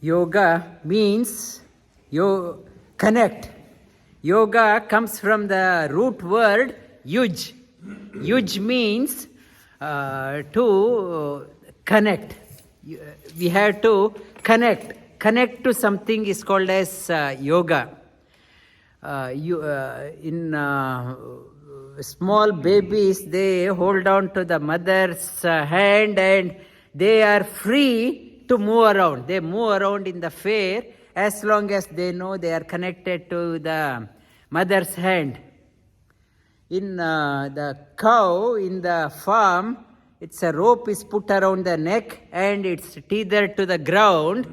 Yoga means connect. Yoga comes from the root word yuj. Yuj means to connect. We have to connect. Connect to something is called as yoga. Small babies, they hold on to the mother's hand and they are free to move around. They move around in the fair as long as they know they are connected to the mother's hand. In the cow, in the farm, it's a rope is put around the neck and it's tethered to the ground,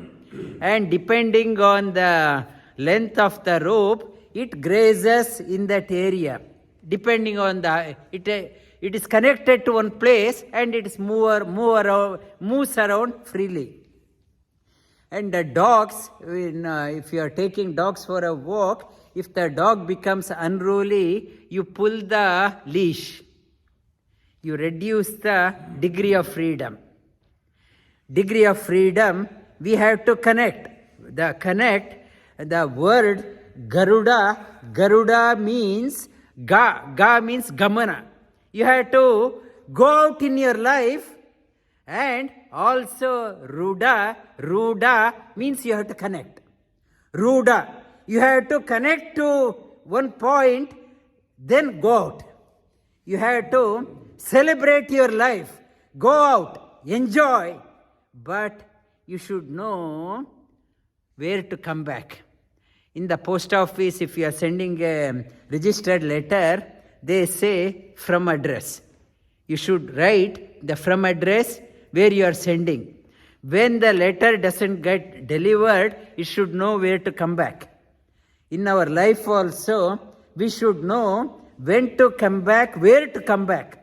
and depending on the length of the rope, it grazes in that area. Depending on the, it is connected to one place and it is moves around freely. And the dogs, if you are taking dogs for a walk, if the dog becomes unruly, you pull the leash. You reduce the degree of freedom. Degree of freedom, we have to connect. The word Garuda, Garuda means Ga means gamana. You have to go out in your life, and also rooda means you have to connect. Rooda, you have to connect to one point, then go out. You have to celebrate your life, go out, enjoy, but you should know where to come back. In the post office, if you are sending a registered letter, they say from address. You should write the from address where you are sending. When the letter doesn't get delivered, you should know where to come back. In our life also, we should know when to come back, where to come back.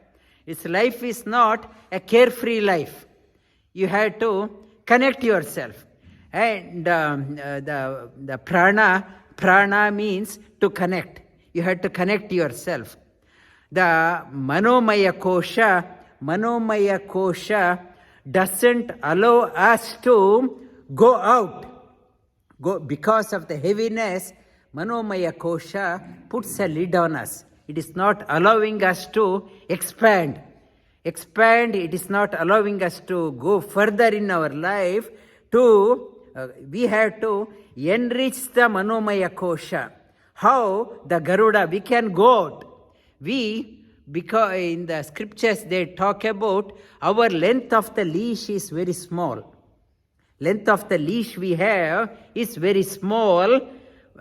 Its life is not a carefree life. You have to connect yourself. And the prana means to connect. You have to connect yourself. The manomaya kosha doesn't allow us to go out. Because of the heaviness, manomaya kosha puts a lid on us. It is not allowing us to expand. It is not allowing us to go further in our life. We have to enrich the manomaya kosha. How? The Garuda, we can go out. Because in the scriptures they talk about our length of the leash is very small. Length of the leash we have is very small,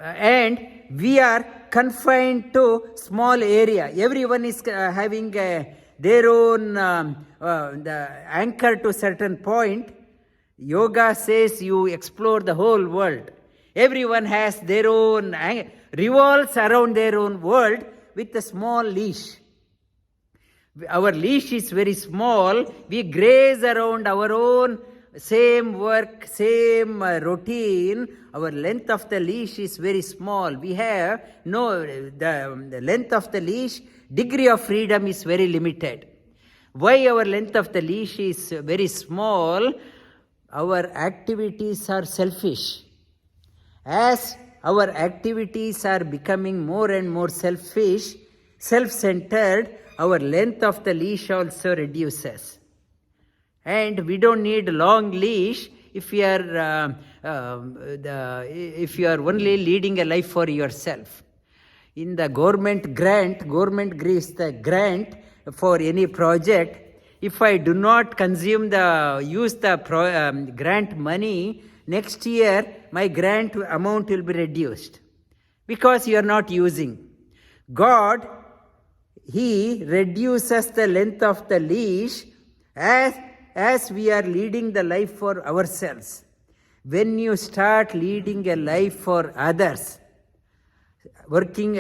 and we are confined to small area. Everyone is having their own the anchor to certain point. Yoga says you explore the whole world. Everyone has their own, revolves around their own world with a small leash. Our leash is very small. We graze around our own same work, same routine. Our length of the leash is very small. We have the length of the leash, degree of freedom is very limited. Why our length of the leash is very small? Our activities are selfish. As our activities are becoming more and more selfish, self-centered, our length of the leash also reduces. And we don't need long leash if you are only leading a life for yourself. In the government gives the grant for any project. If I do not use the grant money, next year my grant amount will be reduced because you are not using. God, He reduces the length of the leash as we are leading the life for ourselves. When you start leading a life for others, working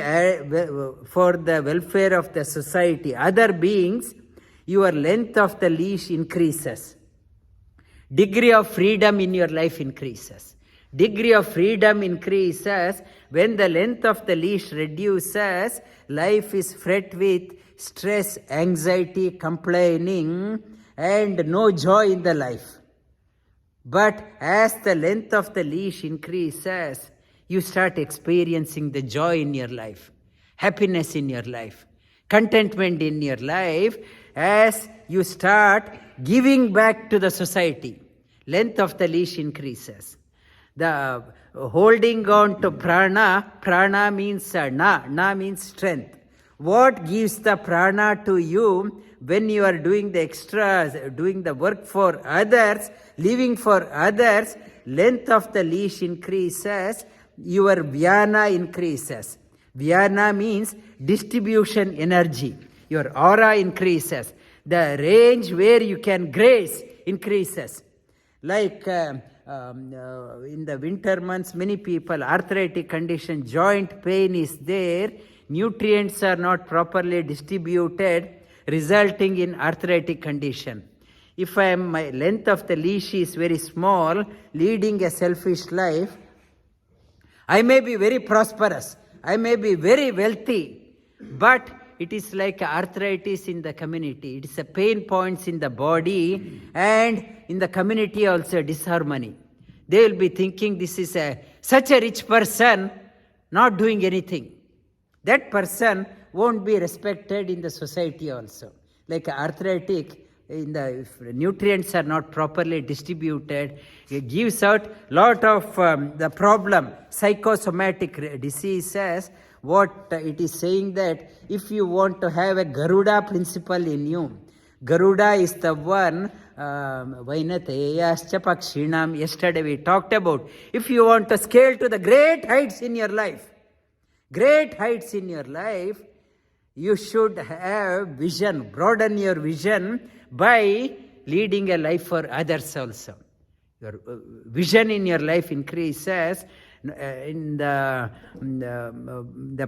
for the welfare of the society, other beings, your length of the leash increases. Degree of freedom in your life increases. Degree of freedom increases when the length of the leash reduces. Life is fraught with stress, anxiety, complaining, and no joy in the life. But as the length of the leash increases, you start experiencing the joy in your life, happiness in your life, contentment in your life, as you start giving back to the society. Length of the leash increases. The holding on to prana means na means strength. What gives the prana to you when you are doing the extras, doing the work for others, living for others? Length of the leash increases, your vyana increases. Vyana means distribution energy. Your aura increases. The range where you can graze increases. Like in the winter months, many people, arthritic condition, joint pain is there, nutrients are not properly distributed, resulting in arthritic condition. If my length of the leash is very small, leading a selfish life, I may be very prosperous, I may be very wealthy, but it is like arthritis in the community. It is a pain points in the body, and in the community also disharmony. They will be thinking this is such a rich person not doing anything. That person won't be respected in the society also. Like arthritic, if nutrients are not properly distributed, it gives out lot of the problem, psychosomatic diseases. What it is saying that if you want to have a Garuda principle in you, Garuda is the one, Vainateyascha Pakshinam, yesterday we talked about. If you want to scale to the great heights in your life, you should have vision, broaden your vision by leading a life for others also. Your vision in your life increases. In the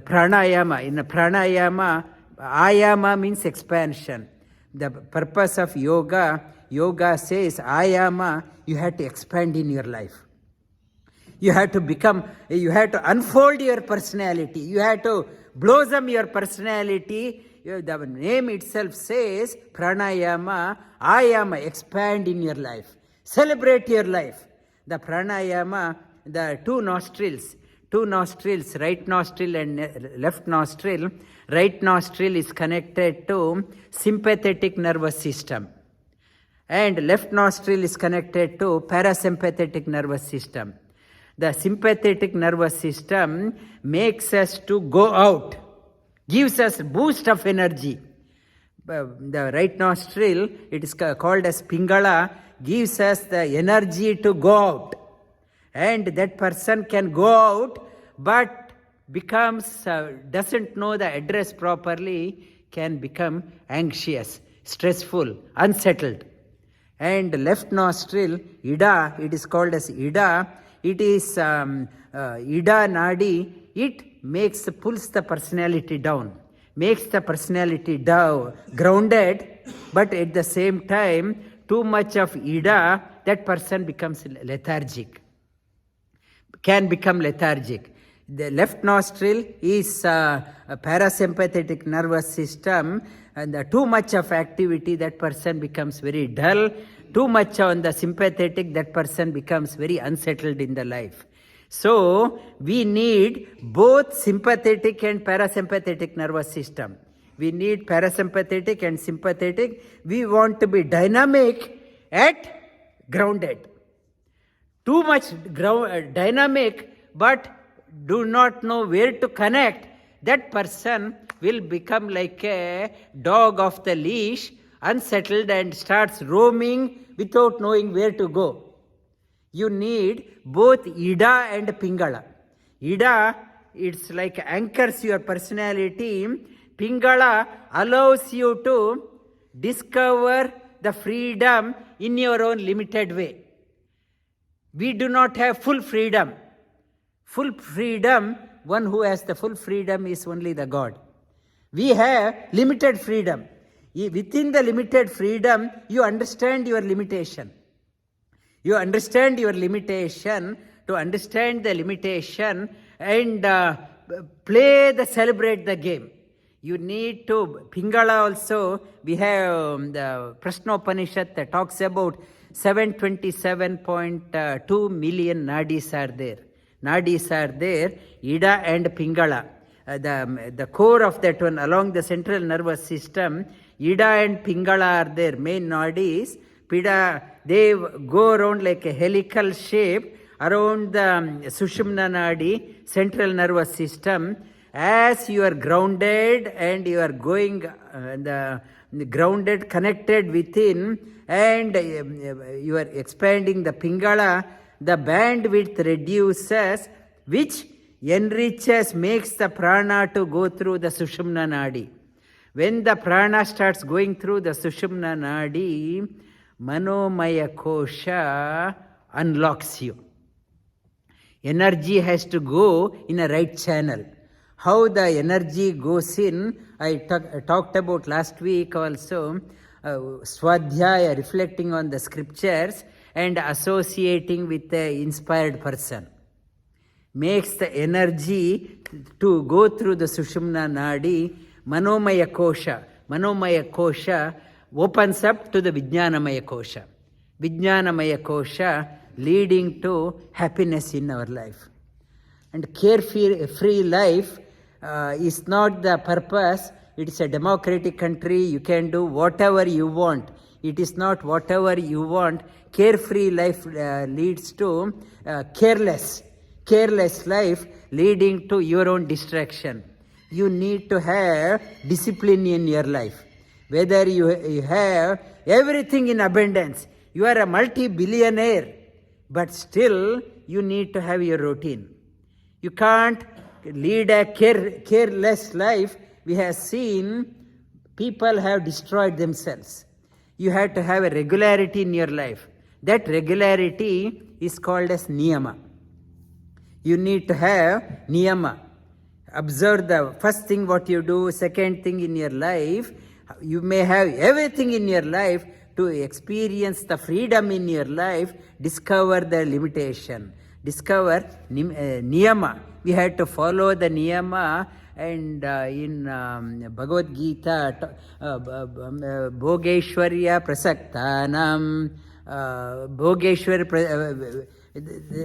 pranayama, ayama means expansion. The purpose of yoga says ayama, you have to expand in your life. You have to unfold your personality. You have to blossom your personality. The name itself says pranayama, ayama, expand in your life. Celebrate your life. The pranayama, the two nostrils, right nostril and left nostril. Right nostril is connected to sympathetic nervous system, and left nostril is connected to parasympathetic nervous system. The sympathetic nervous system makes us to go out, gives us boost of energy. The right nostril, it is called as Pingala, gives us the energy to go out. And that person can go out, but doesn't know the address properly, can become anxious, stressful, unsettled. And left nostril, Ida, it is called as Ida. It is Ida Nadi. It pulls the personality down, makes the personality grounded, but at the same time, too much of Ida, that person becomes lethargic. Can become lethargic. The left nostril is a parasympathetic nervous system, and too much of activity, that person becomes very dull. Too much on the sympathetic, that person becomes very unsettled in the life. So we need both sympathetic and parasympathetic nervous system. We need parasympathetic and sympathetic. We want to be dynamic at grounded. Too much dynamic, but do not know where to connect, that person will become like a dog of the leash, unsettled, and starts roaming without knowing where to go. You need both Ida and Pingala. Ida, it's like anchors your personality. Pingala allows you to discover the freedom in your own limited way. We do not have full freedom. Full freedom, one who has the full freedom is only the God. We have limited freedom. Within the limited freedom, you understand your limitation. You understand your limitation. To understand the limitation and celebrate the game. You need to, Pingala also, we have the Prashnopanishad that talks about 727.2 million nadis are there. Nadis are there, Ida and Pingala. The core of that one along the central nervous system, Ida and Pingala are there, main nadis. Pida, they go around like a helical shape around the Sushumna Nadi, central nervous system. As you are grounded and you are going the grounded, connected within, and you are expanding the Pingala, the bandwidth reduces, which enriches, makes the prana to go through the Sushumna Nadi. When the prana starts going through the Sushumna Nadi, Manomaya Kosha unlocks you. Energy has to go in a right channel. How the energy goes in, I talked about last week also, Swadhyaya, reflecting on the scriptures and associating with the inspired person. Makes the energy to go through the Sushumna Nadi, Manomaya Kosha. Manomaya Kosha opens up to the Vijnanamaya Kosha. Vijnanamaya Kosha leading to happiness in our life. And carefree life is not the purpose. It is a democratic country. You can do whatever you want. It is not whatever you want. Carefree life leads to careless life leading to your own distraction. You need to have discipline in your life. Whether you have everything in abundance, you are a multi-billionaire, but still you need to have your routine. You can't lead a careless life. We have seen people have destroyed themselves. You have to have a regularity in your life. That regularity is called as niyama. You need to have niyama. Observe the first thing what you do, second thing in your life. You may have everything in your life. To experience the freedom in your life, discover the limitation. Discover niyama. We have to follow the niyama. And in Bhagavad Gita, Bhogeshwarya Prasaktanam,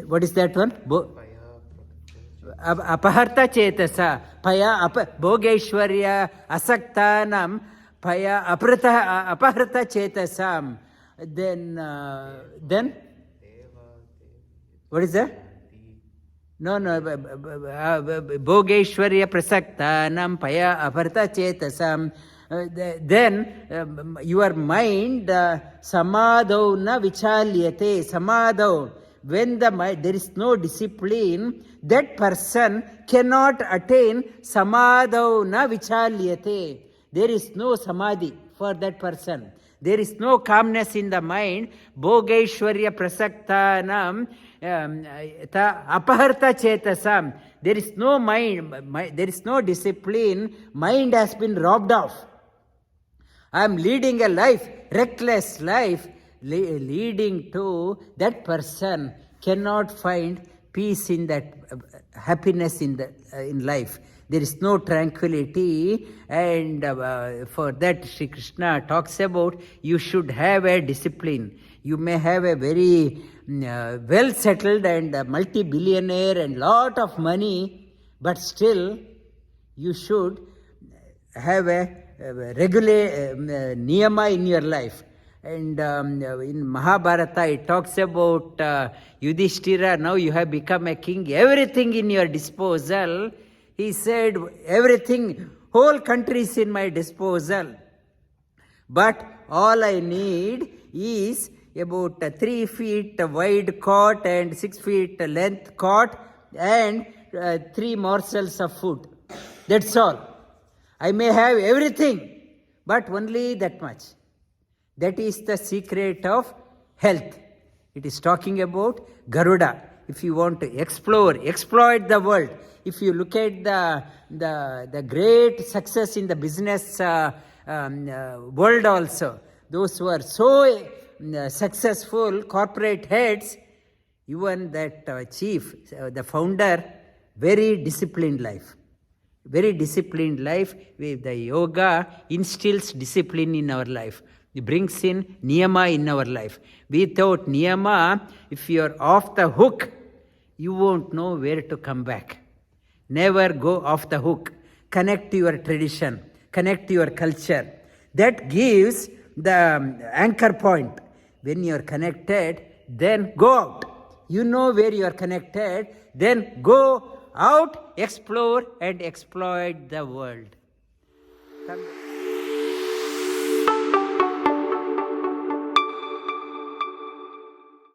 what is that one? Apaharta Chetasa, Paya Bhogeshwarya Asaktanam, Paya Apaharta Chetasam. Then what is that? No, Bhogeshwarya Prasaktanam Paya Aparta Chetasam. Then your mind Samadho na vichalyate. Samadho. When there is no discipline, that person cannot attain Samadho na vichalyate. There is no samadhi for that person. There is no calmness in the mind. Bhogeshwarya Prasaktanam Apaharta Chetasam. There is no mind, there is no discipline. Mind has been robbed off. I am leading a life, reckless life, leading to that person cannot find peace in that, happiness in life. There is no tranquility, and for that Sri Krishna talks about you should have a discipline. You may have a very well settled and multi-billionaire and lot of money, but still you should have a regular niyama in your life. And in Mahabharata it talks about Yudhishthira, now you have become a king, everything in your disposal. He said, everything, whole country is in my disposal. But all I need is about 3 feet wide cot and 6 feet length cot and 3 morsels of food. That's all. I may have everything, but only that much. That is the secret of health. It is talking about Garuda. If you want to explore, exploit the world. If you look at the great success in the business world also, those who are so successful corporate heads, even that chief, the founder, very disciplined life. Very disciplined life. The yoga instills discipline in our life. It brings in niyama in our life. Without niyama, if you are off the hook, you won't know where to come back. Never go off the hook. Connect to your tradition. Connect to your culture. That gives the anchor point. When you are connected, then go out. You know where you are connected, then go out, explore and exploit the world.